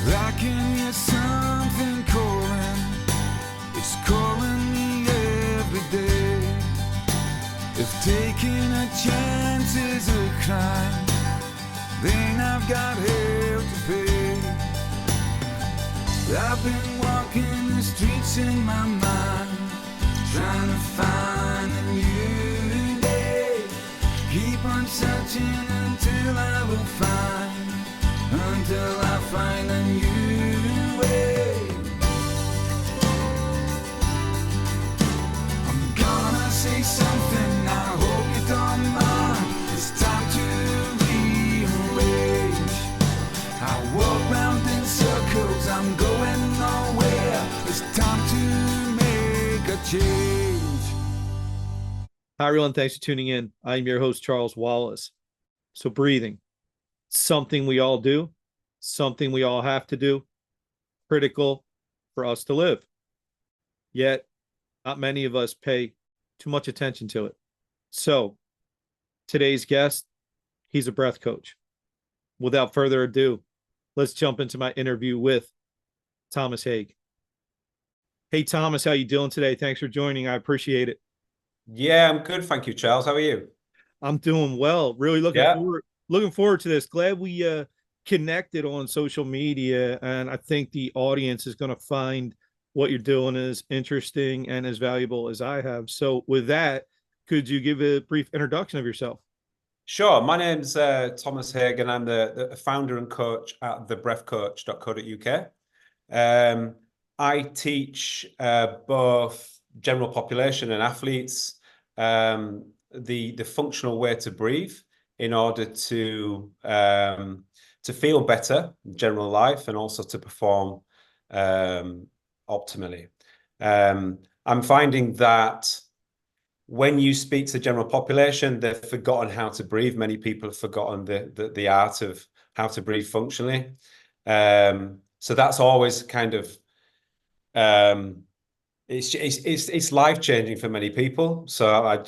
I can hear something calling, it's calling me every day. If taking a chance is a crime, then I've got hell to pay. I've been walking the streets in my mind, trying to find a new day. Keep on searching until I will find, until I find a new way. I'm gonna say something, I hope you don't mind. It's time to rearrange. I walk round in circles, I'm going nowhere. It's time to make a change. Hi, everyone. Thanks for tuning in. I'm your host, Charles Wallace. So breathing, something we all do, something we all have to do, critical for us to live. Yet, not many of us pay too much attention to it. So today's guest, he's a breath coach. Without further ado, let's jump into my interview with Thomas Hague. Hey, Thomas, how you doing today? Thanks for joining. I appreciate it. Yeah, I'm good. Thank you, Charles. How are you? I'm doing well. Really looking forward to this. Glad we connected on social media, and I think the audience is going to find what you're doing as interesting and as valuable as I have. So with that, could you give a brief introduction of yourself? Sure. My name's Thomas Hague, and I'm the founder and coach at thebreathcoach.co.uk. I teach both general population and athletes the functional way to breathe in order to feel better in general life and also to perform optimally. I'm finding that when you speak to the general population, they've forgotten how to breathe. Many people have forgotten the art of how to breathe functionally. So that's always kind of it's life-changing for many people. So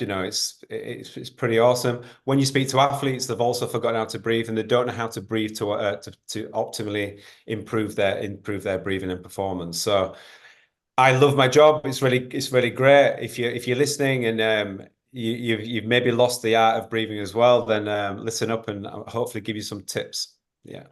it's pretty awesome. When you speak to athletes, they've also forgotten how to breathe, and they don't know how to breathe to optimally improve their breathing and performance. So I love my job. It's really great. If you're listening and you've maybe lost the art of breathing as well, then listen up and I'll hopefully give you some tips. Yeah.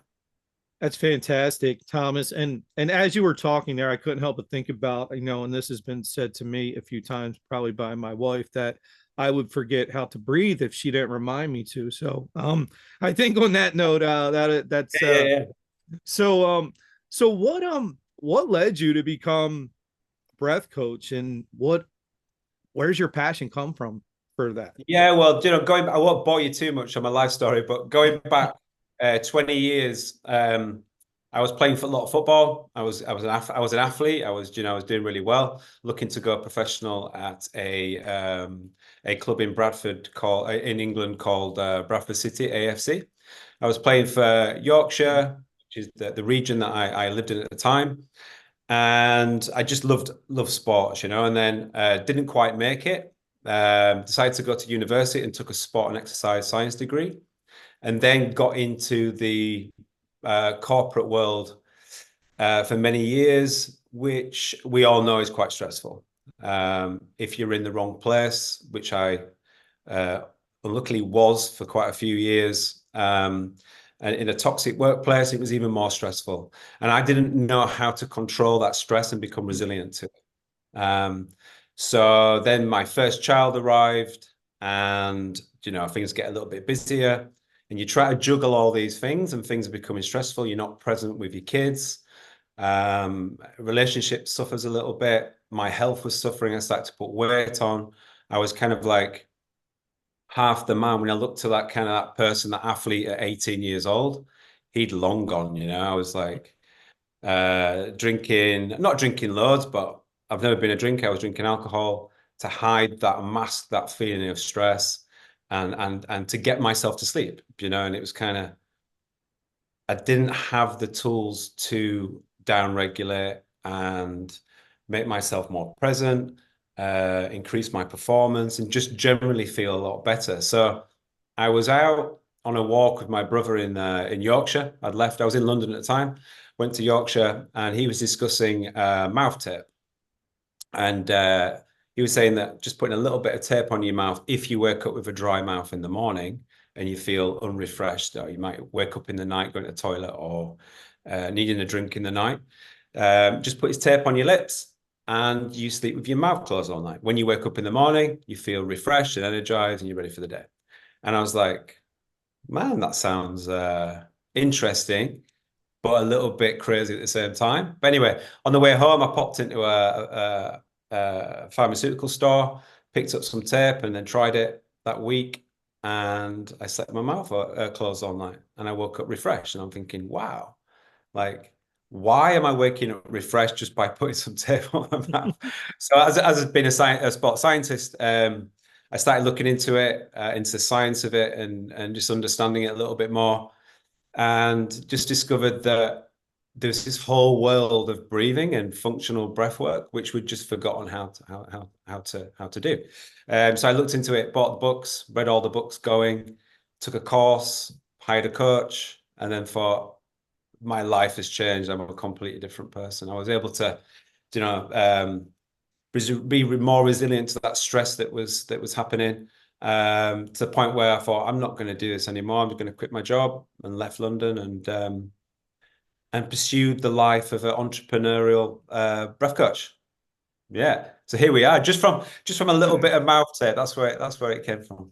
That's fantastic, Thomas. And as you were talking there, I couldn't help but think about, and this has been said to me a few times, probably by my wife, that I would forget how to breathe if she didn't remind me to. So I think on that note, that's yeah. So what led you to become breath coach, and where's your passion come from for that? Yeah, well, I won't bore you too much on my life story, but going back 20 years, I was playing for a lot of football. I was an athlete. I was doing really well, looking to go professional at a club in Bradford in England called Bradford City AFC. I was playing for Yorkshire, which is the region that I lived in at the time. And I just loved sports, and then didn't quite make it. Decided to go to university and took a sport and exercise science degree, and then got into the corporate world for many years, which we all know is quite stressful. If you're in the wrong place, which I unluckily was for quite a few years, and in a toxic workplace, it was even more stressful. And I didn't know how to control that stress and become resilient to it. So then my first child arrived, and things get a little bit busier, and you try to juggle all these things, and things are becoming stressful. You're not present with your kids. Relationship suffers a little bit. My health was suffering. I started to put weight on. I was kind of like half the man. When I looked to that person, that athlete at 18 years old, he'd long gone. I was like not drinking loads, but I've never been a drinker. I was drinking alcohol to hide that, mask that feeling of stress, and to get myself to sleep. And it was kind of, I didn't have the tools to downregulate and make myself more present, increase my performance, and just generally feel a lot better. So I was out on a walk with my brother in Yorkshire. I was in London at the time, went to Yorkshire, and he was discussing mouth tape. And he was saying that just putting a little bit of tape on your mouth, if you wake up with a dry mouth in the morning and you feel unrefreshed, or you might wake up in the night going to the toilet, or needing a drink in the night, just put his tape on your lips and you sleep with your mouth closed all night. When you wake up in the morning, you feel refreshed and energized and you're ready for the day. And I was like, man, that sounds interesting, but a little bit crazy at the same time. But anyway, on the way home, I popped into a pharmaceutical store, picked up some tape, and then tried it that week. And I slept with my mouth closed all night, and I woke up refreshed. And I'm thinking, wow, like, why am I waking up refreshed just by putting some tape on my mouth? So as being a sports scientist, I started looking into it, into the science of it, and just understanding it a little bit more, and just discovered that there's this whole world of breathing and functional breath work, which we'd just forgotten how to do. So I looked into it, bought the books, read all the books going, took a course, hired a coach, and then thought, my life has changed. I'm a completely different person. I was able to, be more resilient to that stress that was happening, to the point where I thought, I'm not going to do this anymore. I'm going to quit my job, and left London and pursued the life of an entrepreneurial breath coach. Yeah. So here we are, just from a little bit of mouth tape. That's where it came from.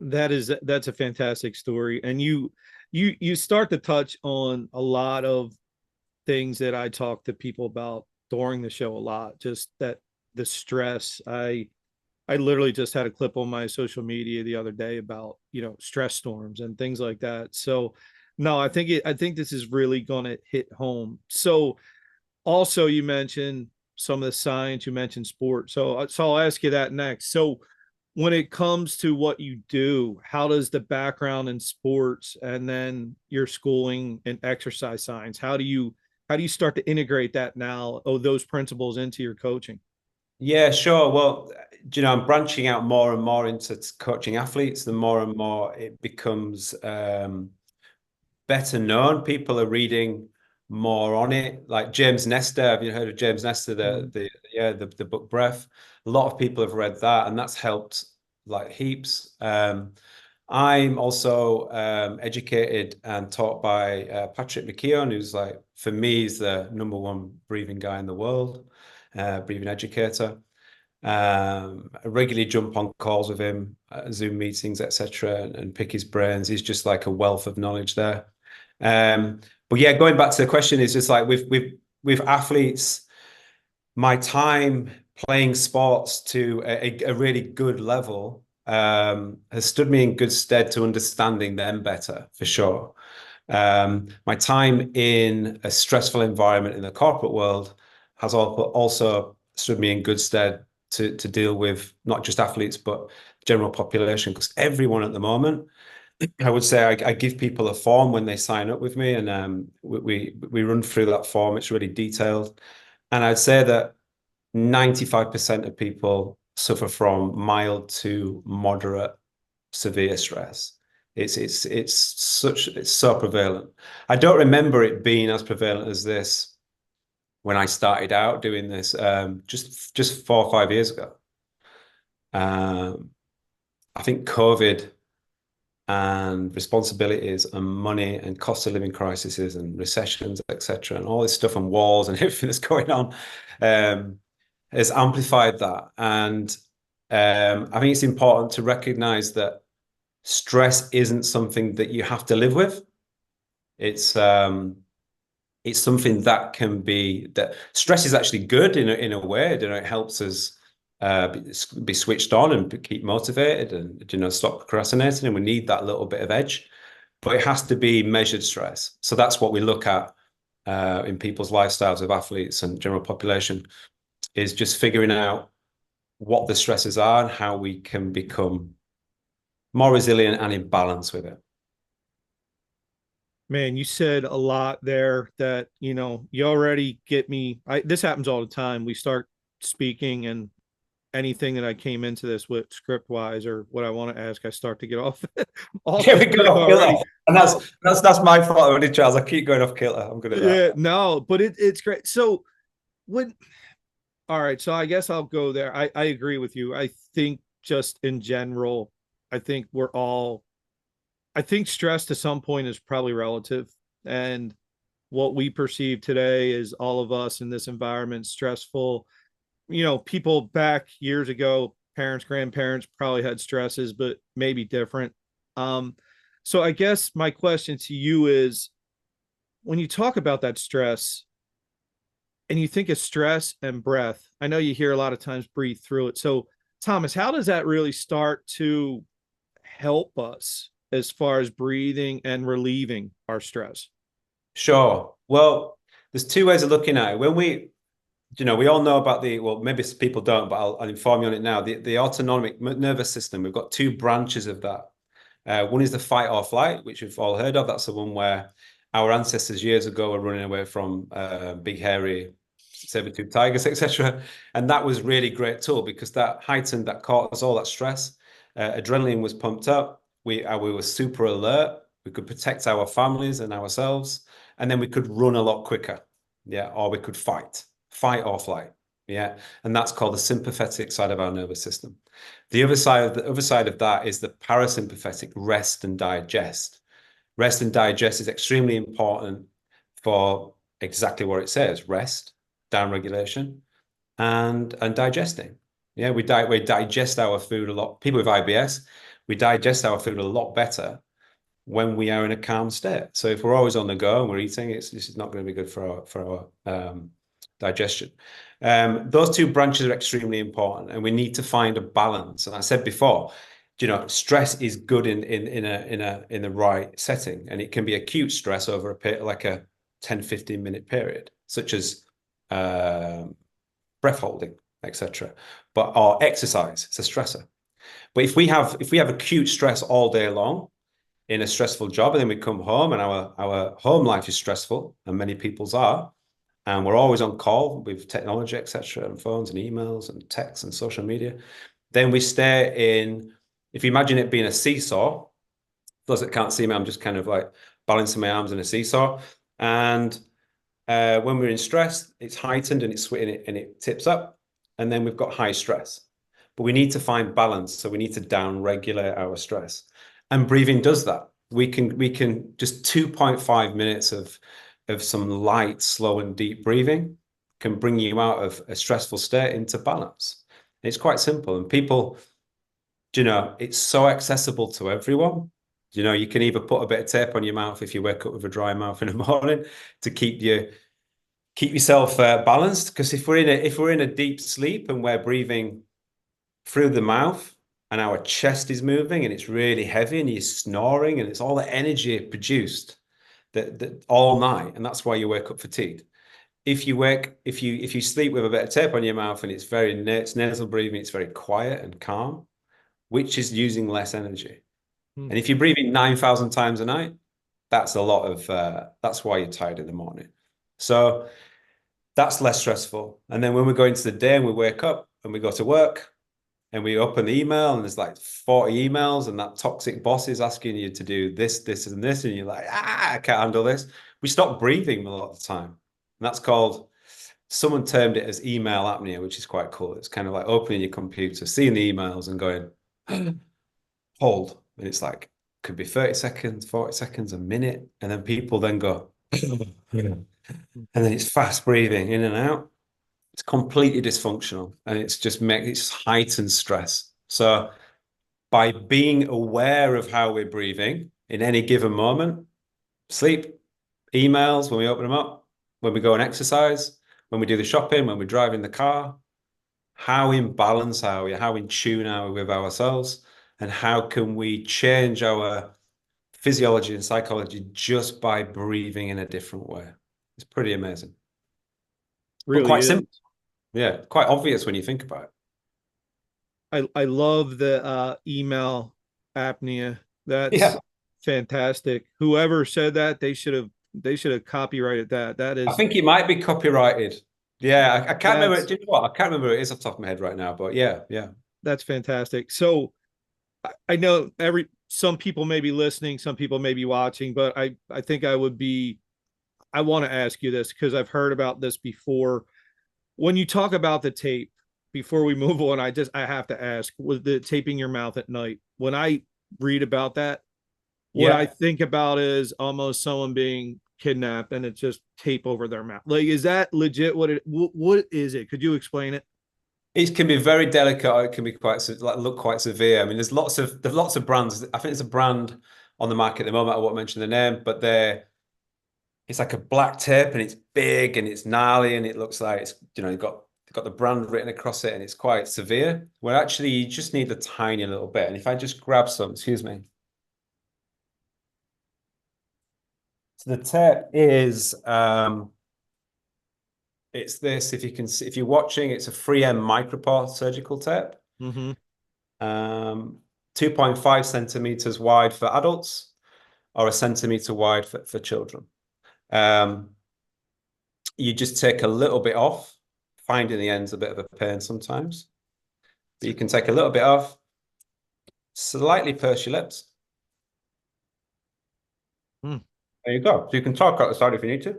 That's a fantastic story. And you start to touch on a lot of things that I talk to people about during the show a lot, just that the stress. I literally just had a clip on my social media the other day about, stress storms and things like that. So no, I think this is really going to hit home. So also you mentioned some of the science, you mentioned sport. So I'll ask you that next. So when it comes to what you do, how does the background in sports and then your schooling and exercise science, how do you start to integrate that now, those principles into your coaching? Yeah, sure. Well, I'm branching out more and more into coaching athletes. The more and more it becomes better known. People are reading more on it. Like James Nestor, have you heard of James Nestor? The book Breath. A lot of people have read that, and that's helped like heaps. I'm also educated and taught by Patrick McKeown, who's like, for me, is the #1 breathing guy in the world, breathing educator. I regularly jump on calls with him, Zoom meetings, etc., and pick his brains. He's just like a wealth of knowledge there. But yeah, going back to the question, is just like with athletes, my time playing sports to a really good level has stood me in good stead to understanding them better, for sure. My time in a stressful environment in the corporate world has also stood me in good stead to deal with not just athletes, but general population, because everyone at the moment, I would say I give people a form when they sign up with me, and we run through that form. It's really detailed. And I'd say that 95% of people suffer from mild to moderate severe stress. It's so prevalent. I don't remember it being as prevalent as this when I started out doing this, just 4 or 5 years ago. I think COVID and responsibilities and money and cost of living crises and recessions, etc., and all this stuff and wars and everything that's going on has amplified that. And I think it's important to recognize that stress isn't something that you have to live with. It's something that can be, that stress is actually good in a way. It helps us be switched on and keep motivated, and stop procrastinating. And we need that little bit of edge, but it has to be measured stress. So that's what we look at in people's lifestyles of athletes and general population, is just figuring out what the stresses are and how we can become more resilient and in balance with it. Man, you said a lot there that, you already get me. This happens all the time. We start speaking and anything that I came into this with script wise or what I want to ask, I start to get off off Yeah, the we go script off already. kilter. And that's my fault already, Charles. I keep going off kilter. I'm good at that. Yeah, no, but it's great. So when all right, so I guess I'll go there. I agree with you. I think just in general, I think we're all I think stress to some point is probably relative. And what we perceive today is all of us in this environment stressful. You know, people back years ago, parents, grandparents probably had stresses, but maybe different. Um, so I guess my question to you is when you talk about that stress and you think of stress and breath, I know you hear a lot of times breathe through it. So, Thomas, how does that really start to help us as far as breathing and relieving our stress? Sure. Well, there's two ways of looking at it. When we all know about well, maybe people don't, but I'll inform you on it now. The autonomic nervous system, we've got two branches of that. One is the fight or flight, which we've all heard of. That's the one where our ancestors years ago were running away from big, hairy, saber-toothed tigers, etc. And that was really great tool because that heightened that cortisol, that stress. Adrenaline was pumped up. We were super alert. We could protect our families and ourselves. And then we could run a lot quicker. Yeah. Or we could fight or flight. Yeah. And that's called the sympathetic side of our nervous system. The other side of that is the parasympathetic, rest and digest. Rest and digest is extremely important for exactly what it says: rest, down regulation, and digesting. Yeah, we digest our food a lot. People with IBS, we digest our food a lot better when we are in a calm state. So if we're always on the go and we're eating, this is not going to be good for our digestion. Those two branches are extremely important, and we need to find a balance. And I said before, stress is good in the right setting, and it can be acute stress over like a 10-15 minute period, such as breath holding, etc. Or exercise, it's a stressor. But if we have acute stress all day long in a stressful job, and then we come home and our home life is stressful, and many people's are, and we're always on call with technology, etc., and phones and emails and texts and social media, then we stay in, if you imagine it being a seesaw, those that can't see me, I'm just kind of like balancing my arms in a seesaw. And when we're in stress, it's heightened and it's and it tips up, and then we've got high stress. But we need to find balance, so we need to down regulate our stress. And breathing does that. We can just 2.5 minutes of some light, slow, and deep breathing can bring you out of a stressful state into balance. It's quite simple, and people, it's so accessible to everyone. You can either put a bit of tape on your mouth if you wake up with a dry mouth in the morning to keep yourself balanced. Because if we're in a deep sleep and we're breathing through the mouth, and our chest is moving and it's really heavy and you're snoring and it's all the energy produced that all night, and that's why you wake up fatigued. If you sleep with a bit of tape on your mouth and it's nasal breathing, it's very quiet and calm, which is using less energy. And if you're breathing 9,000 times a night, that's a lot of that's why you're tired in the morning. So that's less stressful. And then when we go into the day and we wake up and we go to work, and we open the email and there's like 40 emails, and that toxic boss is asking you to do this, this, and this. And you're like, I can't handle this. We stop breathing a lot of the time. And that's someone termed it as email apnea, which is quite cool. It's kind of like opening your computer, seeing the emails and going, hold. And it's like, could be 30 seconds, 40 seconds, a minute. And then people then go, and then it's fast breathing in and out. It's completely dysfunctional, and it's heightened stress. So by being aware of how we're breathing in any given moment, sleep, emails, when we open them up, when we go and exercise, when we do the shopping, when we drive in the car, how in balance are we? How in tune are we with ourselves? And how can we change our physiology and psychology just by breathing in a different way? It's pretty amazing. Really but quite is. simple. Yeah, quite obvious when you think about I love the email apnea. That's fantastic. Whoever said that, they should have copyrighted that. That I is think it might be copyrighted. Yeah, I can't remember. That's Do you know what? I can't remember who it is off the top of my head right now, but yeah, yeah. that's fantastic. So I know some people may be listening, some people may be watching, but I think I want to ask you this because I've heard about this before. When you talk about the tape, before we move on, I have to ask, was the taping your mouth at night? When I read about that, what I Yeah, think about is almost someone being kidnapped and it's just tape over their mouth. Like, is that legit? What is it? Could you explain it? it can be very delicate, or it can be look quite severe. I mean, there's lots of brands. I think there's a brand on the market at the moment. I won't mention the name, but it's like a black tape and it's big and it's gnarly and it looks like it's, you've got the brand written across it and it's quite severe. Where actually you just need a tiny little bit. And if I just grab some, excuse me. So the tape is it's this, if you can see, if you're watching, it's a 3M micropore surgical tape. Mm-hmm. 2.5 centimeters wide for adults or a centimeter wide for children. You just take a little bit off, finding the ends a bit of a pain sometimes, but you can take a little bit off, slightly purse your lips. Hmm. There you go. So you can talk out the side if you need to.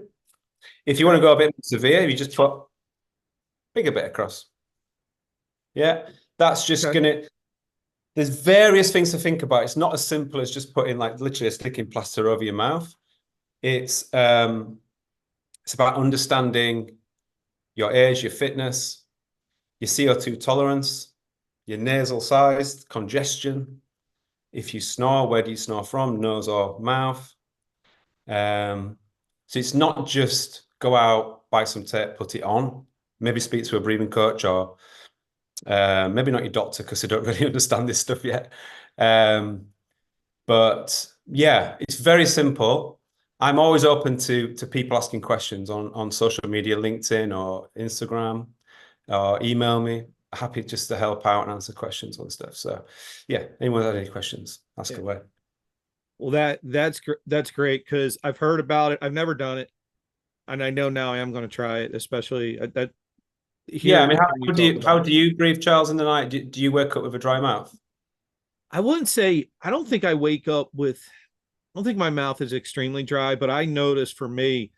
If you want to go a bit more severe, you just put bigger bit across. Yeah, that's just Okay. gonna. There's various things to think about. It's not as simple as just putting like literally a sticking plaster over your mouth. It's about understanding your age, your fitness, your CO2 tolerance, your nasal size, congestion. If you snore, where do you snore from? Nose or mouth? So it's not just go out, buy some tape, put it on. Maybe speak to a breathing coach or maybe not your doctor because they don't really understand this stuff yet. But yeah, it's very simple. I'm always open to people asking questions on social media, LinkedIn or Instagram, or email me. Happy just to help out and answer questions on stuff. So yeah, anyone has any questions, ask Yeah. away. Well, that's great because I've heard about it. I've never done it, and I know now I am going to try it, especially that Yeah, I hearing mean, you how do talk you how about it. do you breathe, Charles, in the night? Do you wake up with a dry mouth? I wouldn't say I don't think I wake up with. I don't think my mouth is extremely dry, but I notice for me,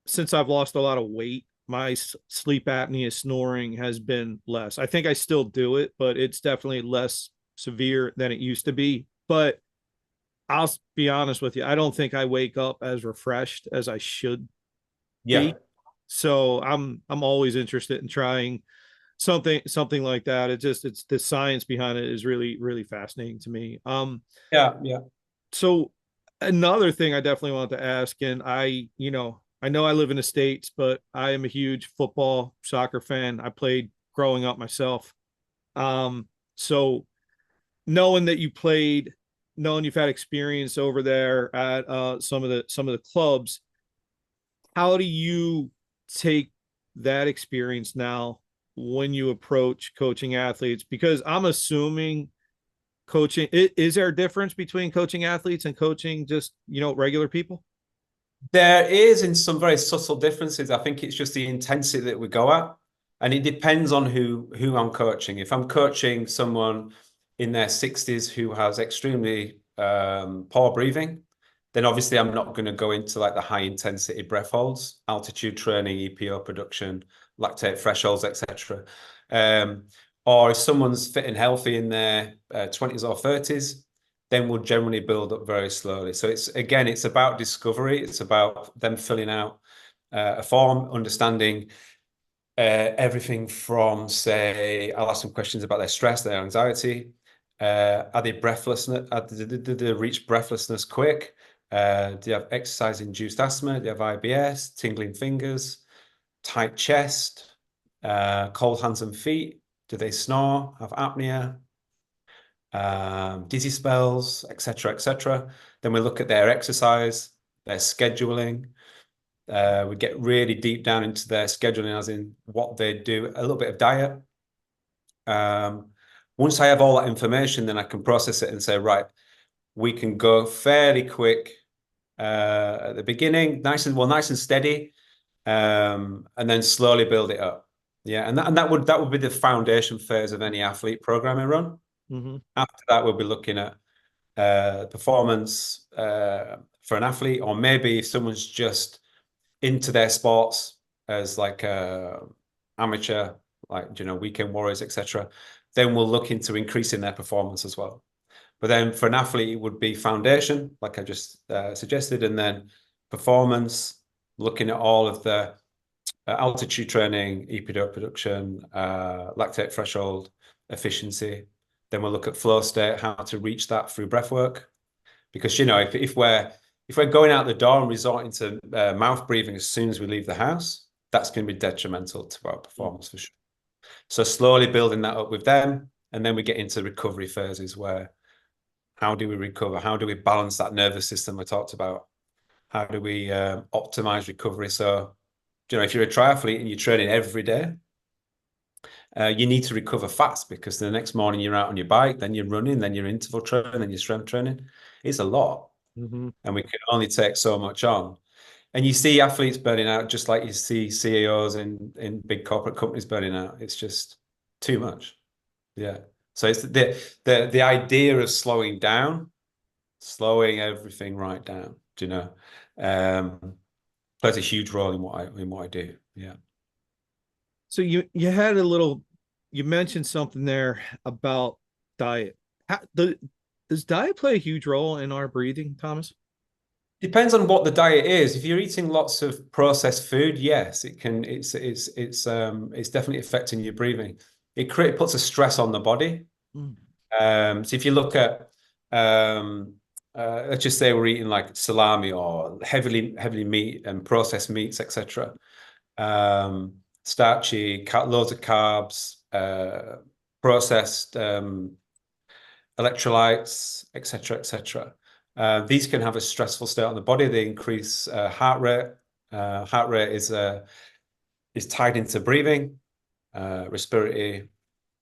since I've lost a lot of weight, my sleep apnea snoring has been less. I think I still do it, but it's definitely less severe than it used to be. But I'll be honest with you, I don't think I wake up as refreshed as I should Yeah. be. So I'm always interested in trying something like that. It's the science behind it is really fascinating to me. Yeah, yeah. So another thing I definitely want to ask, and I know I live in the States, but I am a huge football, soccer fan. I played growing up myself. So knowing that you played, knowing you've had experience over there at some of the clubs, how do you take that experience now when you approach coaching athletes? Because I'm assuming coaching is there a difference between coaching athletes and coaching just regular people? There is in some very subtle differences. I think it's just the intensity that we go at. And it depends on who I'm coaching. If I'm coaching someone in their 60s who has extremely poor breathing, then obviously I'm not going to go into like the high intensity breath holds, altitude training, EPO production, lactate thresholds, etc. Or if someone's fit and healthy in their 20s or 30s, then we'll generally build up very slowly. So it's about discovery. It's about them filling out a form, understanding everything from, say, I'll ask some questions about their stress, their anxiety. Are they breathless? Did they reach breathlessness quick? Do you have exercise-induced asthma? Do you have IBS, tingling fingers, tight chest, cold hands and feet? Do they snore, have apnea? Dizzy spells, etc., etc. Then we look at their exercise, their scheduling. We get really deep down into their scheduling, as in what they do, a little bit of diet. Once I have all that information, then I can process it and say, right, we can go fairly quick at the beginning, nice and steady. and then slowly build it up. Yeah, and that would be the foundation phase of any athlete program I run. Mm-hmm. After that, we'll be looking at performance for an athlete, or maybe if someone's just into their sports as like a amateur, like weekend warriors, etc., then we'll look into increasing their performance as well. But then for an athlete, it would be foundation, like I just suggested, and then performance, looking at all of the altitude training, EPO production, lactate threshold, efficiency. Then we'll look at flow state, how to reach that through breathwork. Because if we're going out the door and resorting to mouth breathing as soon as we leave the house, that's going to be detrimental to our performance for sure. So slowly building that up with them, and then we get into recovery phases where how do we recover? How do we balance that nervous system I talked about? How do we optimize recovery? So, if you're a triathlete and you're training every day, you need to recover fast, because the next morning you're out on your bike, then you're running, then you're interval training, then you're strength training. It's a lot. Mm-hmm. And we can only take so much on. And you see athletes burning out just like you see CEOs in big corporate companies burning out. It's just too much. Yeah. So it's the idea of slowing down, slowing everything right down, plays a huge role in what I do. Yeah. So you mentioned something there about diet. Does diet play a huge role in our breathing, Thomas? Depends on what the diet is. If you're eating lots of processed food, yes, it can. It's definitely affecting your breathing. It puts a stress on the body. So if you look at, let's just say we're eating like salami or heavily meat and processed meats, etc. Starchy, loads of carbs, processed electrolytes, etc., etc. These can have a stressful state on the body. They increase heart rate. Heart rate is tied into breathing, respiratory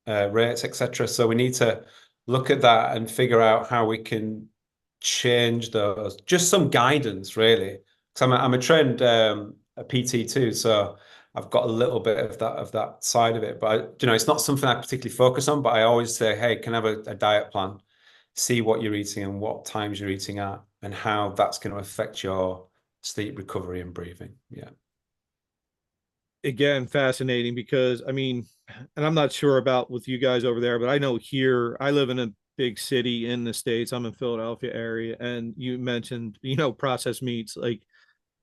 rates, etc. So we need to look at that and figure out how we can change those. Just some guidance, really. Because I'm a trained a PT too, so I've got a little bit of that side of it. But it's not something I particularly focus on. But I always say, hey, can I have a diet plan? See what you're eating and what times you're eating at, and how that's going to affect your sleep recovery and breathing. Yeah. Again, fascinating, because and I'm not sure about with you guys over there, but I know here, I live in a big city in the States. I'm in Philadelphia area, and you mentioned, processed meats, like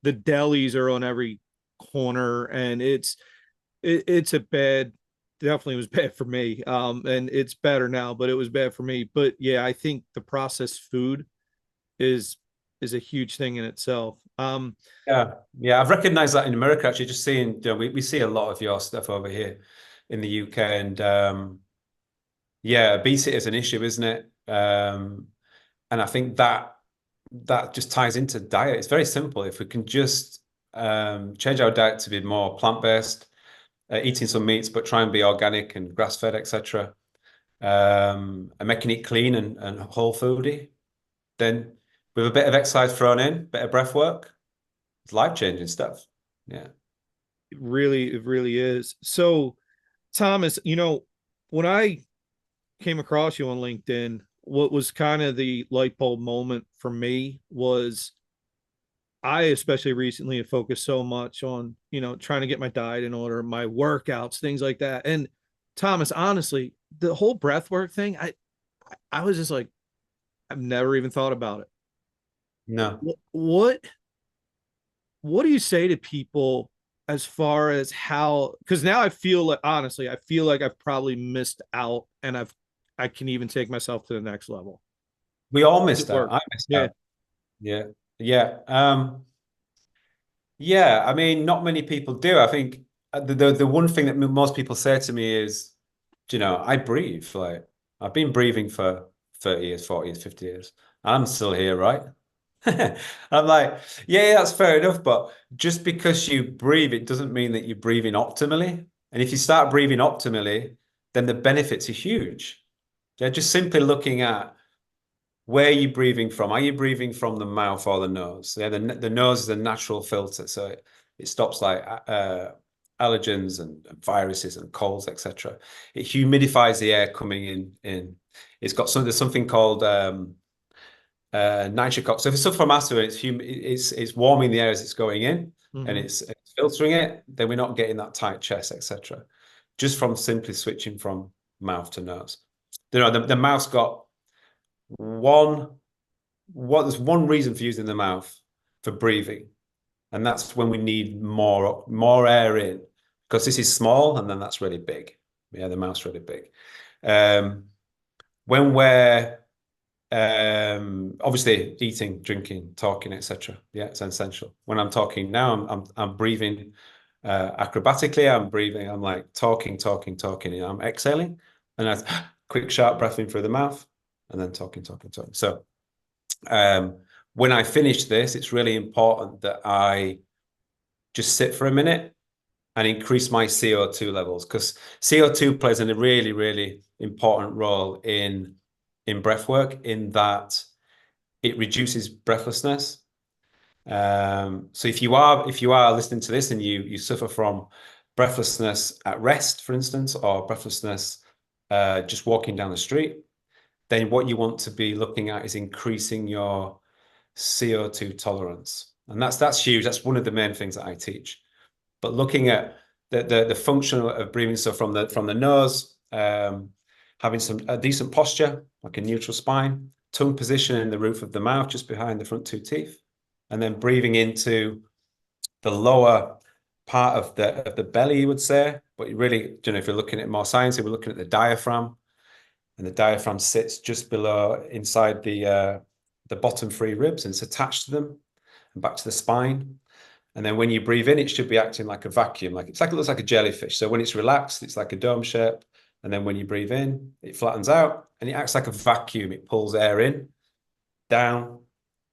the delis are on every corner, and it's definitely was bad for me. And it's better now, but it was bad for me. But yeah, I think the processed food is a huge thing in itself. Yeah, I've recognized that in America, actually, just seeing, we see a lot of your stuff over here in the UK, and yeah, obesity is an issue, isn't it? And I think that just ties into diet. It's very simple. If we can just change our diet to be more plant-based, eating some meats, but try and be organic and grass-fed, etc., and making it clean and whole foody, then with a bit of exercise thrown in, bit of breath work, it's life-changing stuff. Yeah. It really is. So, Thomas, when I came across you on LinkedIn, what was kind of the light bulb moment for me was, I especially recently have focused so much on, trying to get my diet in order, my workouts, things like that. And Thomas, honestly, the whole breath work thing, I was just like, I've never even thought about it. No. What do you say to people as far as how, because now I feel like, honestly, I feel like I've probably missed out, and I can even take myself to the next level. We all missed out. I missed Yeah. out. Yeah. Yeah. Yeah. I mean, not many people do. I think the one thing that most people say to me is, I breathe. Like, I've been breathing for 30 years, 40 years, 50 years. I'm still here, right? I'm like, yeah, that's fair enough. But just because you breathe, it doesn't mean that you're breathing optimally. And if you start breathing optimally, then the benefits are huge. Yeah, just simply looking at where you're breathing from. Are you breathing from the mouth or the nose? Yeah, the nose is a natural filter. So It stops like allergens and viruses and colds, etc. It humidifies the air coming in. It's got there's something called nitric oxide. So if it's from asthma, it's warming the air as it's going in, and it's filtering it. Then we're not getting that tight chest, etc. Just from simply switching from mouth to nose. The mouth's got there's one reason for using the mouth for breathing, and that's when we need more air in, because this is small and then that's really big. Yeah, the mouth's really big. When we're obviously eating, drinking, talking, etc. Yeah, it's essential. When I'm talking now, I'm breathing acrobatically. I'm like talking, and I'm exhaling, and I quick sharp breath in through the mouth, and then talking. So when I finish this, it's really important that I just sit for a minute and increase my CO2 levels, because CO2 plays a really, really important role in breath work, in that it reduces breathlessness. So if you are listening to this and you suffer from breathlessness at rest, for instance, or breathlessness just walking down the street, then what you want to be looking at is increasing your CO2 tolerance. And that's huge. That's one of the main things that I teach. But looking at the function of breathing, so from the nose, having a decent posture, like a neutral spine, tongue position in the roof of the mouth, just behind the front two teeth, and then breathing into the lower part of the belly, you would say. But you really, if you're looking at more science, we're looking at the diaphragm, and the diaphragm sits just below, inside the bottom three ribs, and it's attached to them and back to the spine. And then when you breathe in, it should be acting like a vacuum. It looks like a jellyfish. So when it's relaxed, it's like a dome shape. And then when you breathe in, it flattens out and it acts like a vacuum. It pulls air in, down,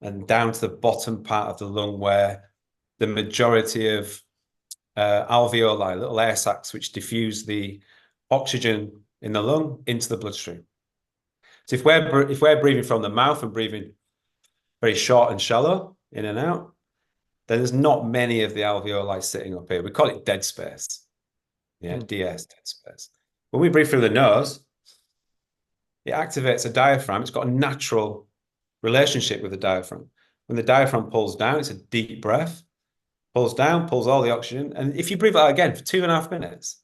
and down to the bottom part of the lung, where the majority of alveoli, little air sacs, which diffuse the oxygen in the lung into the bloodstream. So if we're breathing from the mouth and breathing very short and shallow, in and out, then there's not many of the alveoli sitting up here. We call it dead space. Yeah, DS, dead space. When we breathe through the nose, it activates a diaphragm. It's got a natural relationship with the diaphragm. When the diaphragm pulls down, it's a deep breath, pulls down, pulls all the oxygen. And if you breathe out again for 2.5 minutes,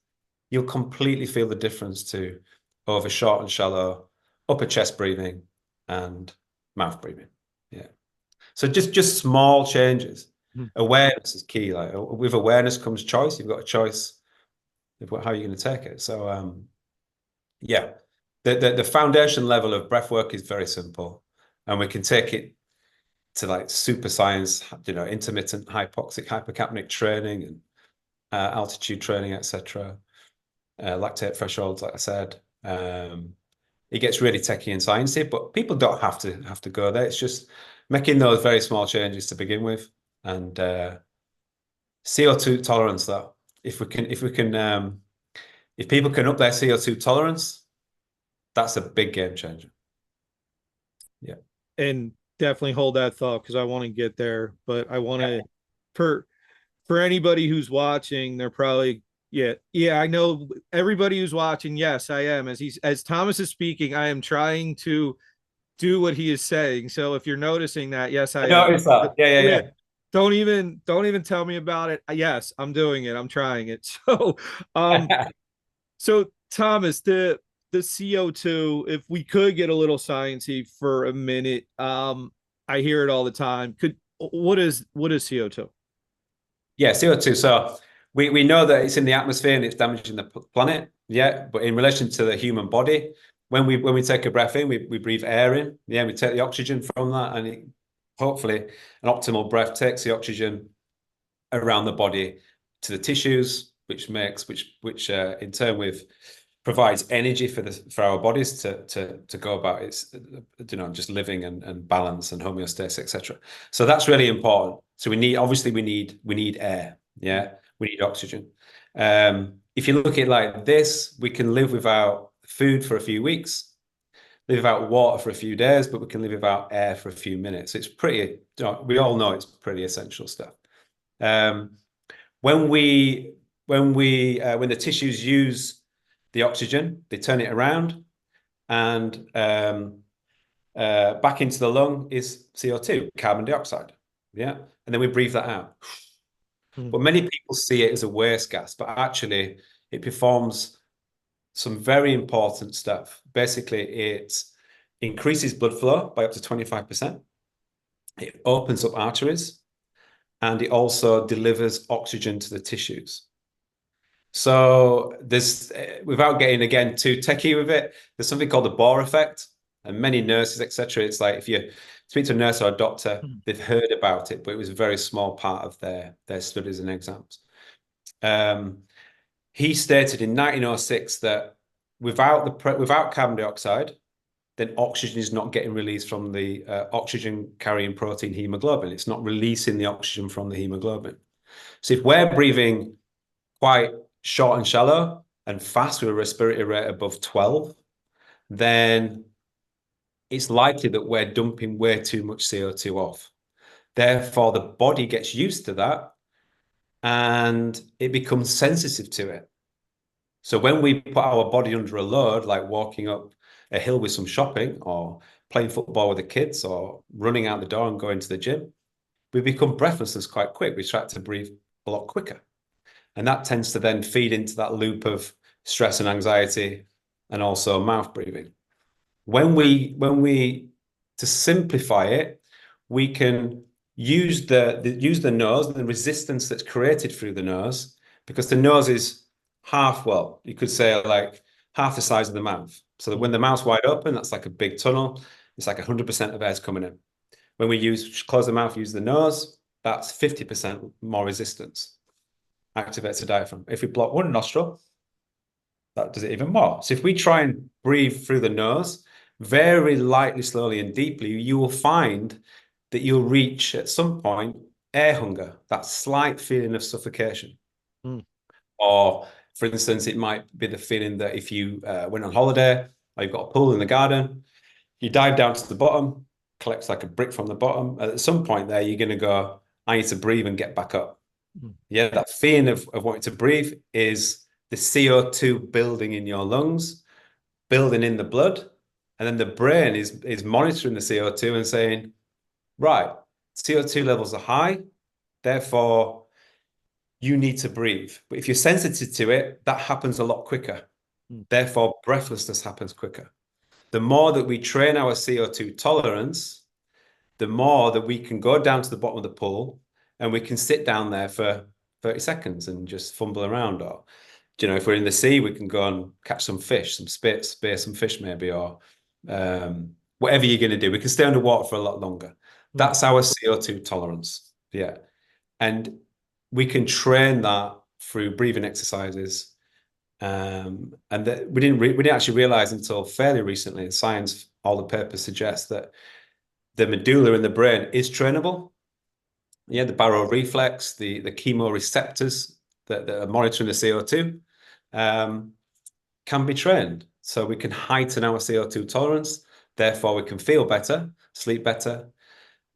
you'll completely feel the difference to over short and shallow, upper chest breathing and mouth breathing. Yeah. So just small changes. Awareness is key. Like, with awareness comes choice. You've got a choice of how you're going to take it. So yeah, the foundation level of breath work is very simple, and we can take it to like super science, intermittent hypoxic hypercapnic training and altitude training, etc. Lactate thresholds, like I said. It gets really techie and sciencey, but people don't have to go there. It's just making those very small changes to begin with. And CO2 tolerance, though, if people can up their CO2 tolerance, that's a big game changer. Yeah. And definitely hold that thought, because I want to get there, but I want to, for anybody who's watching, they're probably, yeah, I know everybody who's watching. Yes, I am. As Thomas is speaking, I am trying to do what he is saying. So if you're noticing that, yes, I noticed that. Yeah. Don't even tell me about it. Yes, I'm doing it. I'm trying it. So, so Thomas, the CO2, if we could get a little sciencey for a minute, I hear it all the time. What is CO2? Yeah, CO2. So we know that it's in the atmosphere and it's damaging the planet. Yeah, but in relation to the human body, when we take a breath in, we breathe air in. Yeah, we take the oxygen from that, and hopefully an optimal breath takes the oxygen around the body to the tissues, which in turn provides energy for our bodies to go about its just living and balance and homeostasis, etc. So that's really important. So we need air. Yeah, we need oxygen. If you look at it like this, we can live without food for a few weeks, live without water for a few days, but we can live without air for a few minutes. It's pretty, we all know it's pretty essential stuff. when the tissues use the oxygen, they turn it around, and back into the lung is CO2, carbon dioxide. Yeah, and then we breathe that out. But many people see it as a waste gas, but actually it performs some very important stuff. Basically, it increases blood flow by up to 25%. It opens up arteries, and it also delivers oxygen to the tissues. So there's, without getting again too techie with it, there's something called the Bohr effect, and many nurses, etc. It's like if you speak to a nurse or a doctor, they've heard about it, but it was a very small part of their studies and exams. He stated in 1906 that without carbon dioxide, then oxygen is not getting released from the oxygen carrying protein hemoglobin. It's not releasing the oxygen from the hemoglobin. So if we're breathing quite short and shallow and fast with a respiratory rate above 12, then it's likely that we're dumping way too much CO2 off. Therefore, the body gets used to that and it becomes sensitive to it. So when we put our body under a load, like walking up a hill with some shopping or playing football with the kids or running out the door and going to the gym, we become breathless quite quick. We start to breathe a lot quicker. And that tends to then feed into that loop of stress and anxiety and also mouth breathing. When we to simplify it, we can use the nose and the resistance that's created through the nose, because the nose is half, well, you could say like half the size of the mouth. So that when the mouth's wide open, that's like a big tunnel. It's like 100% of air's coming in. When we close the mouth, use the nose, that's 50% more resistance. Activates the diaphragm. If we block one nostril, that does it even more. So if we try and breathe through the nose, very lightly, slowly, and deeply, you will find that you'll reach at some point air hunger, that slight feeling of suffocation. Or, for instance, it might be the feeling that if you went on holiday or you've got a pool in the garden, you dive down to the bottom, collects like a brick from the bottom. At some point there, you're going to go, I need to breathe and get back up. Yeah, that feeling of wanting to breathe is the CO2 building in your lungs, building in the blood, and then the brain is monitoring the CO2 and saying, right, CO2 levels are high, therefore you need to breathe. But if you're sensitive to it, that happens a lot quicker. Therefore, breathlessness happens quicker. The more that we train our CO2 tolerance, the more that we can go down to the bottom of the pool and we can sit down there for 30 seconds and just fumble around. Or, you know, if we're in the sea, we can go and catch some fish, some spear some fish maybe, or whatever you're going to do. We can stay underwater for a lot longer. That's our CO2 tolerance. Yeah. And we can train that through breathing exercises. And that we didn't actually realize until fairly recently in science, all the papers suggest that the medulla in the brain is trainable. Yeah, the baroreflex, the chemoreceptors that are monitoring the CO2 can be trained. So we can heighten our CO2 tolerance. Therefore, we can feel better, sleep better,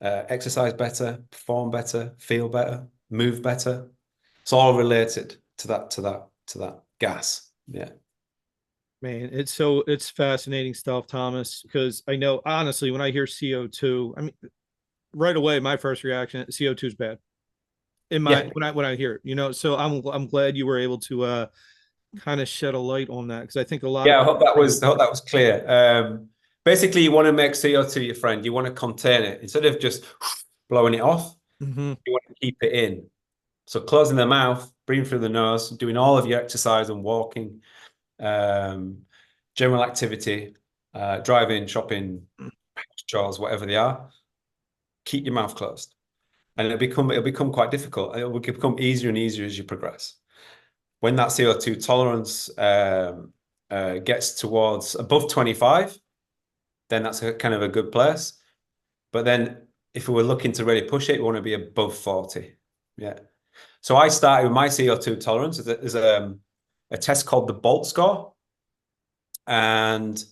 exercise better, perform better, feel better, move better. It's all related to that gas. Yeah. Man, it's fascinating stuff, Thomas, because I know honestly when I hear CO2, I mean right away my first reaction, CO2 is bad. When I hear it, you know, so I'm glad you were able to kind of shed a light on that, because I think a lot I of hope that was clear. Basically, you want to make CO2 your friend. You want to contain it instead of just blowing it off. You want to keep it in. So closing the mouth, breathing through the nose, doing all of your exercise and walking, general activity, driving, shopping, chores, whatever they are. Keep your mouth closed, and it'll become quite difficult. It will become easier and easier as you progress. When that CO2 tolerance gets towards above 25, then that's kind of a good place. But then if we were looking to really push it, we want to be above 40. Yeah. So I started with my CO2 tolerance. There's a test called the Bolt score. And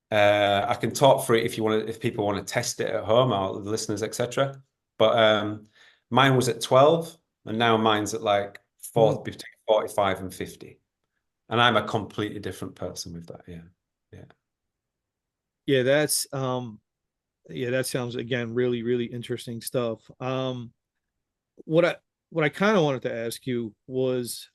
I can talk through it if people want to test it at home, or the listeners, etc. But mine was at 12. and now mine's at like Mm. between 45 and 50. And I'm a completely different person with that. Yeah. Yeah. Yeah, that's yeah, that sounds again really, really interesting stuff. What I what I kind of wanted to ask you was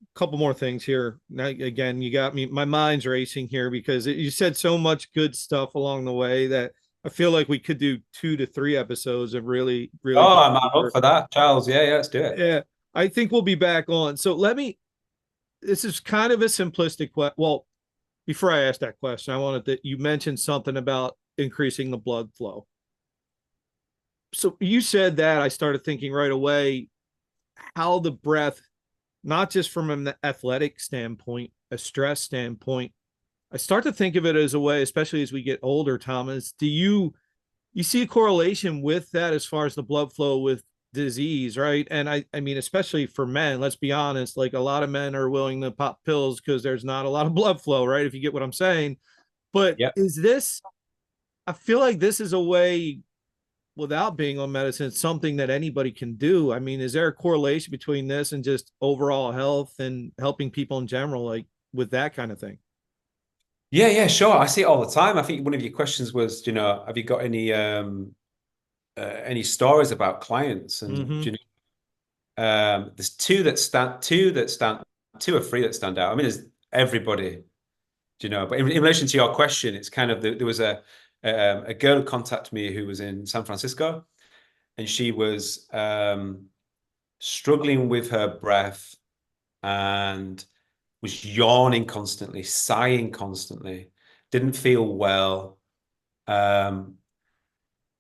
a couple more things here. Now, again, you got me, my mind's racing here because you said so much good stuff along the way that I feel like we could do 2 to 3 episodes of really, really Oh, going I'm up deeper. for that, Charles. Yeah, yeah, let's do it. Yeah, I think we'll be back on. So let me, this is kind of a simplistic question. Well, before I ask that question, I wanted that you mentioned something about increasing the blood flow. So you said that, I started thinking right away how the breath, not just from an athletic standpoint, a stress standpoint, I start to think of it as a way, especially as we get older, Thomas. Do you see a correlation with that as far as the blood flow with disease, right? And I mean, especially for men, let's be honest, like a lot of men are willing to pop pills because there's not a lot of blood flow, right? If you get what I'm saying. But Yeah. is this, I feel like this is a way, without being on medicine, it's something that anybody can do. I mean, is there a correlation between this and just overall health and helping people in general, like with that kind of thing? Yeah, yeah, sure. I see it all the time. I think one of your questions was, have you got any stories about clients? And Mm-hmm. there's two or three that stand out. I mean, there's everybody, but in relation to your question, it's kind of there was a girl who contacted me who was in San Francisco, and she was struggling with her breath and was yawning constantly, sighing constantly, didn't feel well.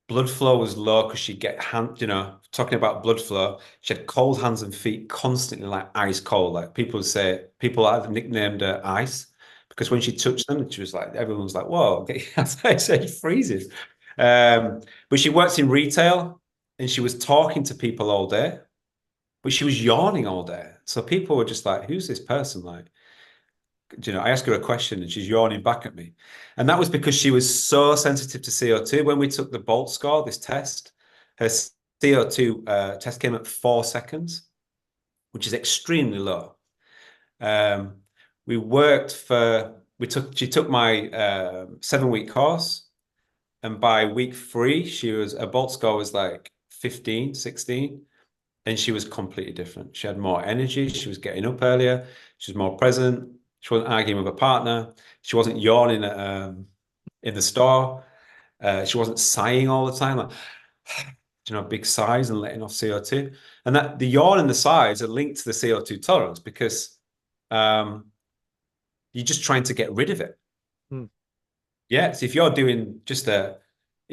Blood flow was low because she'd get talking about blood flow, she had cold hands and feet constantly, like ice cold. Like people have nicknamed her Ice because when she touched them, she was like, everyone was like, whoa, okay. I say freezes. But she works in retail and she was talking to people all day, but she was yawning all day. So people were just like, who's this person? Like, I asked her a question and she's yawning back at me. And that was because she was so sensitive to CO2. When we took the Bolt score, this test, her CO2 test came at 4 seconds, which is extremely low. Um, she took my 7-week course. And by week 3, her Bolt score was like 15, 16. And she was completely different. She had more energy. She was getting up earlier. She was more present. She wasn't arguing with her partner. She wasn't yawning in the store. She wasn't sighing all the time, like, big sighs and letting off CO2. And that the yawn and the sighs are linked to the CO2 tolerance because you're just trying to get rid of it. Hmm. Yeah. So if you're doing you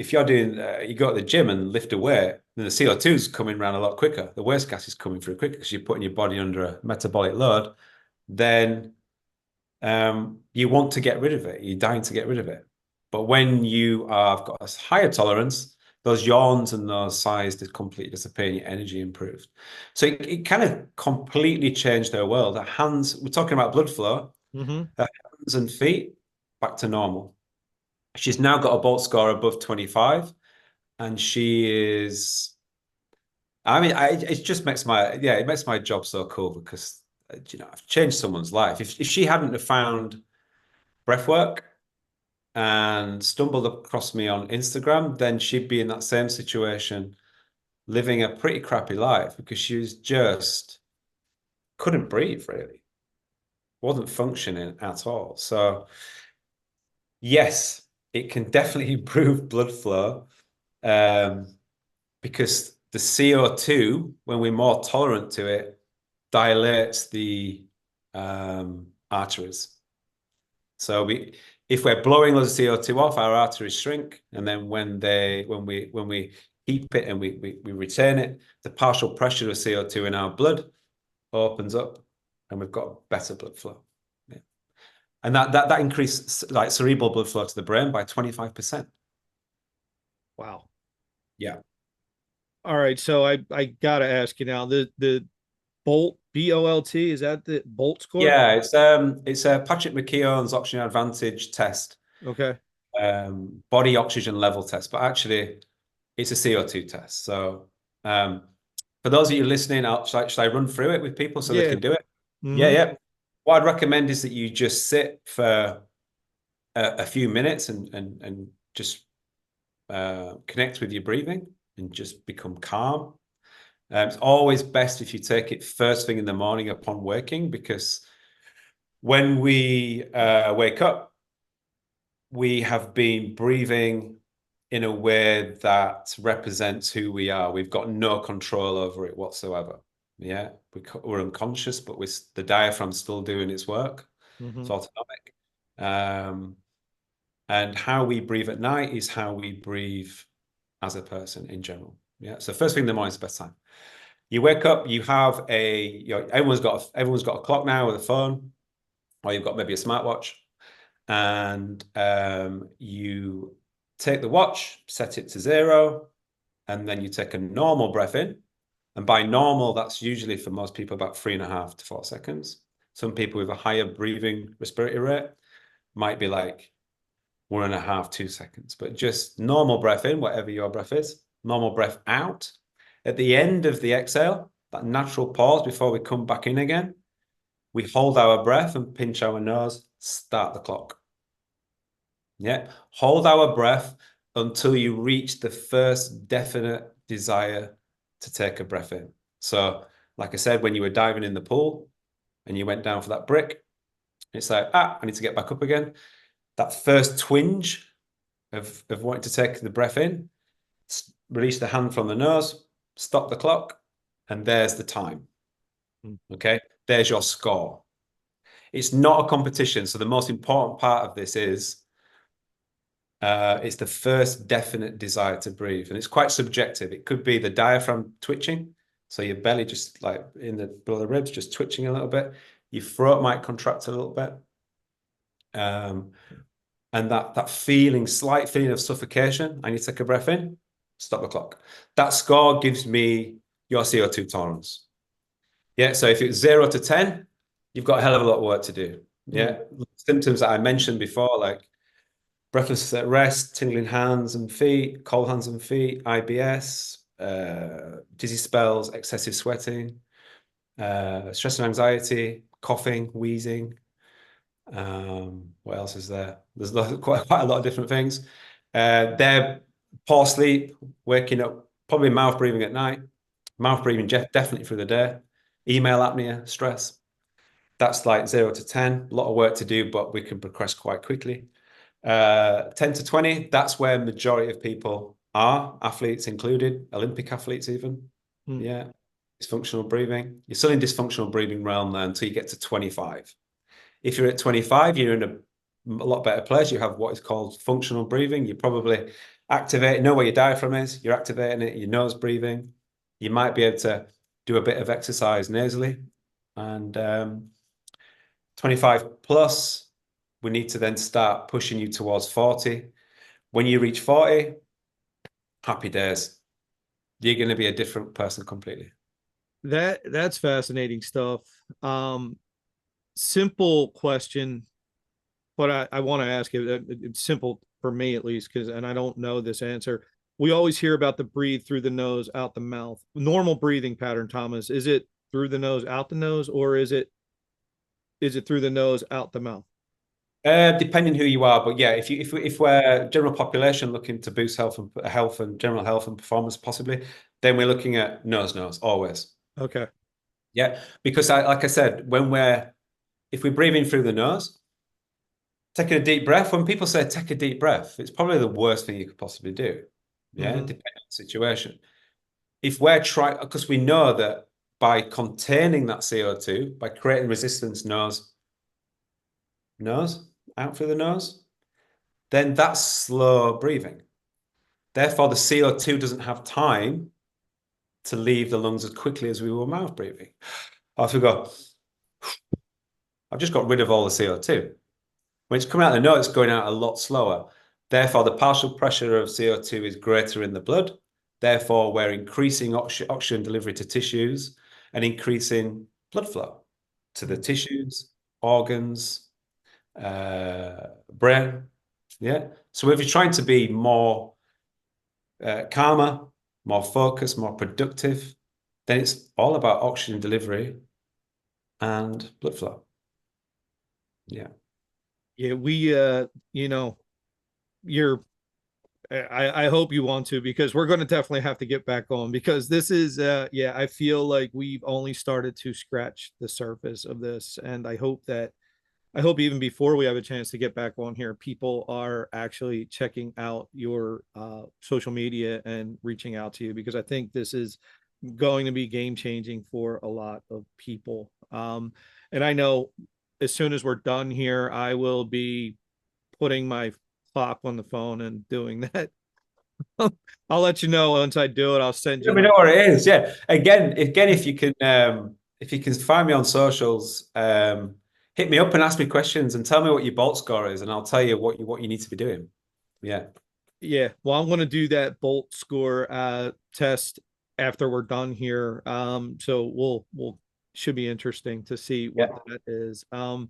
go to the gym and lift a weight, then the CO2 is coming around a lot quicker. The waste gas is coming through quicker because you're putting your body under a metabolic load. Then you want to get rid of it. You're dying to get rid of it. But when you have got a higher tolerance, those yawns and those sighs just completely disappear and your energy improved. So it kind of completely changed her world. Her hands, we're talking about blood flow, Mm-hmm. her hands and feet back to normal. She's now got a Bolt score above 25, and she is. I mean, it just makes it makes my job so cool because I've changed someone's life. If she hadn't have found Breathwork and stumbled across me on Instagram, then she'd be in that same situation, living a pretty crappy life because she was just couldn't breathe really, wasn't functioning at all. So yes, it can definitely improve blood flow. Because the CO2, when we're more tolerant to it, dilates the arteries. So if we're blowing loads of CO2 off, our arteries shrink, and then when we keep it and we retain it, the partial pressure of CO2 in our blood opens up, and we've got better blood flow. Yeah. And that increased like cerebral blood flow to the brain by 25%. Wow. Yeah. All right. So I gotta ask you now, the Bolt, BOLT, is that the Bolt score? Yeah, it's a Patrick McKeown's oxygen advantage test, Okay. body oxygen level test, but actually it's a CO2 test. So For those of you listening, should I run through it with people so they Yeah. can do it? Mhm. Yeah. What I'd recommend is that you just sit for a few minutes and just connect with your breathing and just become calm. It's always best if you take it first thing in the morning upon waking, because when we wake up, we have been breathing in a way that represents who we are. We've got no control over it whatsoever. Yeah, we're unconscious, but the diaphragm's still doing its work. It's Mhm. autonomic. And how we breathe at night is how we breathe as a person in general. Yeah. So first thing in the morning is the best time. You wake up, you have everyone's got a clock now with a phone, or you've got maybe a smartwatch, and you take the watch, set it to 0, and then you take a normal breath in. And by normal, that's usually for most people about 3.5 to 4 seconds. Some people with a higher breathing respiratory rate might be like 1.5, 2 seconds, but just normal breath in, whatever your breath is, normal breath out. At the end of the exhale, that natural pause before we come back in again, we hold our breath and pinch our nose, start the clock. Yeah, hold our breath until you reach the first definite desire to take a breath in. So, like I said, when you were diving in the pool and you went down for that brick, it's like, I need to get back up again. That first twinge of wanting to take the breath in, release the hand from the nose, stop the clock, and there's the time. Okay, there's your score. It's not a competition. So the most important part of this is it's the first definite desire to breathe. And it's quite subjective. It could be the diaphragm twitching. So your belly just like in the below the ribs, just twitching a little bit. Your throat might contract a little bit. And that feeling, slight feeling of suffocation, I need to take a breath in, stop the clock. That score gives me your CO2 tolerance. Yeah, so if it's 0 to 10, you've got a hell of a lot of work to do. Yeah, symptoms that I mentioned before, like breathlessness at rest, tingling hands and feet, cold hands and feet, IBS, dizzy spells, excessive sweating, stress and anxiety, coughing, wheezing. What else is there? There's quite a lot of different things. They're poor sleep, waking up, probably mouth breathing at night, mouth breathing definitely through the day, email apnea, stress. That's like 0 to 10. A lot of work to do, but we can progress quite quickly. 10 to 20, that's where majority of people are, athletes included, Olympic athletes even. Yeah, dysfunctional breathing. You're still in dysfunctional breathing realm there until you get to 25. If you're at 25, you're in a lot better place. You have what is called functional breathing. You probably know where your diaphragm is. You're activating it, your nose breathing. You might be able to do a bit of exercise nasally. And 25 plus, we need to then start pushing you towards 40. When you reach 40, happy days. You're going to be a different person completely. That's fascinating stuff. Simple question, but I want to ask it. It's simple for me at least, and I don't know this answer. We always hear about the breathe through the nose, out the mouth. Normal breathing pattern, Thomas. Is it through the nose, out the nose, or is it through the nose, out the mouth? Depending who you are, but yeah, if we're general population looking to boost health and general health and performance possibly, then we're looking at nose always. Okay. Yeah, because like I said, if we're breathing through the nose, taking a deep breath. When people say take a deep breath, it's probably the worst thing you could possibly do. Yeah, depending on the situation. If we're trying, because we know that by containing that CO2, by creating resistance, nose out through the nose, then that's slow breathing. Therefore, the CO2 doesn't have time to leave the lungs as quickly as we were mouth breathing. If we go, I've just got rid of all the CO2. When it's coming out the nose, it's going out a lot slower. Therefore, the partial pressure of CO2 is greater in the blood. Therefore, we're increasing oxygen delivery to tissues and increasing blood flow to the tissues, organs, brain. Yeah. So if you're trying to be more calmer, more focused, more productive, then it's all about oxygen delivery and blood flow. Yeah. Yeah, we you know, I hope you want to, because we're going to definitely have to get back on, because this is yeah, I feel like we've only started to scratch the surface of this, and I hope even before we have a chance to get back on here, people are actually checking out your social media and reaching out to you, because I think this is going to be game changing for a lot of people. And I know as soon as we're done here, I will be putting my clock on the phone and doing that. I'll let you know once I do it. I'll send you. Let me know what it is. Yeah. Again, if you can find me on socials, hit me up and ask me questions and tell me what your bolt score is, and I'll tell you what you need to be doing. Yeah. Yeah. Well, I'm going to do that bolt score test after we're done here. So we'll should be interesting to see what that is. Well,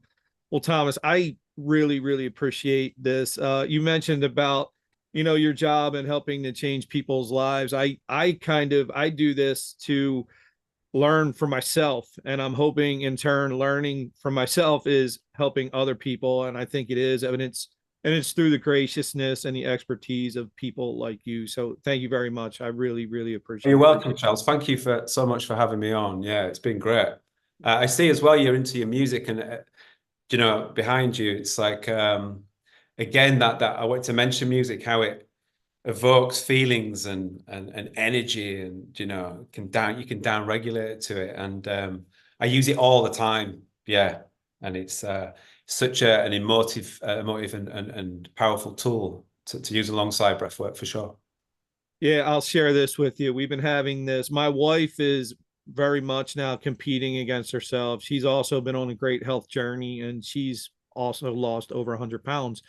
Thomas, I really appreciate this. You mentioned about, your job and helping to change people's lives. I do this to learn for myself, and I'm hoping in turn learning from myself is helping other people. And I think it is evidence, and it's through the graciousness and the expertise of people like you. So thank you very much. I really appreciate it. You're welcome, Charles. Thank you so much for having me on. Yeah, it's been great. I see as well you're into your music, and behind you, it's like again that I want to mention music, how it evokes feelings and energy, and you can down regulate it to it, and I use it all the time. Yeah, and it's such an emotive and powerful tool to use alongside breathwork for sure. Yeah, I'll share this with you. We've been having this. My wife is very much now competing against herself. She's also been on a great health journey, and she's also lost over 100 pounds.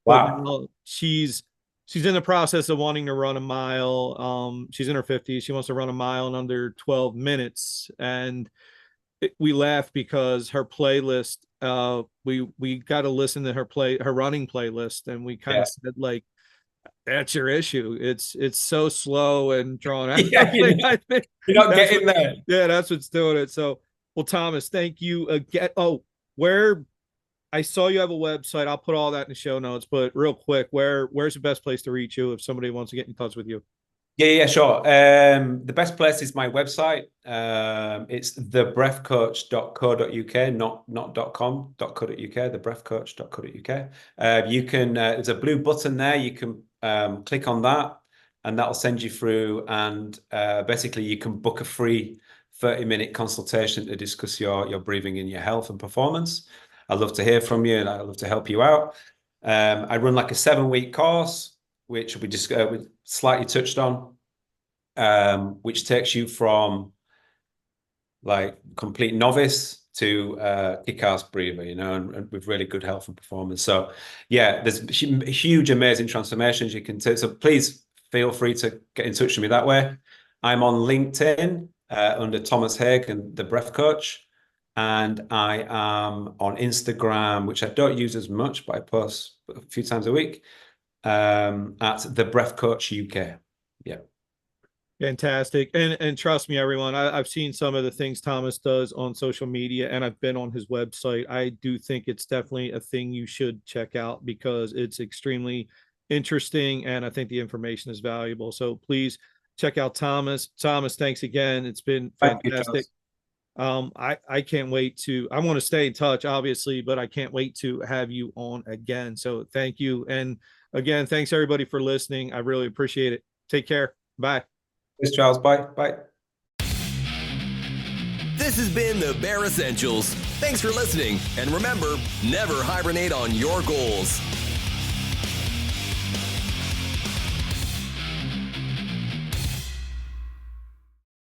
Wow. But she's in the process of wanting to run a mile. She's in her 50s. She wants to run a mile in under 12 minutes. And we laugh because her playlist, we got to listen to her running playlist, and we kind of said, like, that's your issue. It's so slow and drawn out. Yeah, you're not getting there. Yeah, that's what's doing it. So, well, Thomas, thank you again. Oh, where I saw you have a website. I'll put all that in the show notes, but real quick, where's the best place to reach you if somebody wants to get in touch with you? Yeah, sure. The best place is my website. It's thebreathcoach.co.uk, not .com, .co.uk, thebreathcoach.co.uk. You can, there's a blue button there. You can click on that, and that'll send you through. And basically, you can book a free 30-minute consultation to discuss your breathing and your health and performance. I'd love to hear from you, and I'd love to help you out. I run like a 7-week course, which we just slightly touched on, which takes you from like complete novice to kick-ass breather, and with really good health and performance. So yeah, there's huge, amazing transformations you can take. So please feel free to get in touch with me that way. I'm on LinkedIn under Thomas Hague and the Breath Coach. And I am on Instagram, which I don't use as much, but I post a few times a week, at the Breath Coach UK. Yeah. Fantastic. And trust me, everyone, I've seen some of the things Thomas does on social media, and I've been on his website. I do think it's definitely a thing you should check out, because it's extremely interesting, and I think the information is valuable. So please check out Thomas. Thomas, thanks again. It's been fantastic. I can't wait I want to stay in touch, obviously, but I can't wait to have you on again. So thank you. And again, thanks everybody for listening. I really appreciate it. Take care. Bye. Thanks, Charles. Bye. This has been the Bare Essentials. Thanks for listening. And remember, never hibernate on your goals.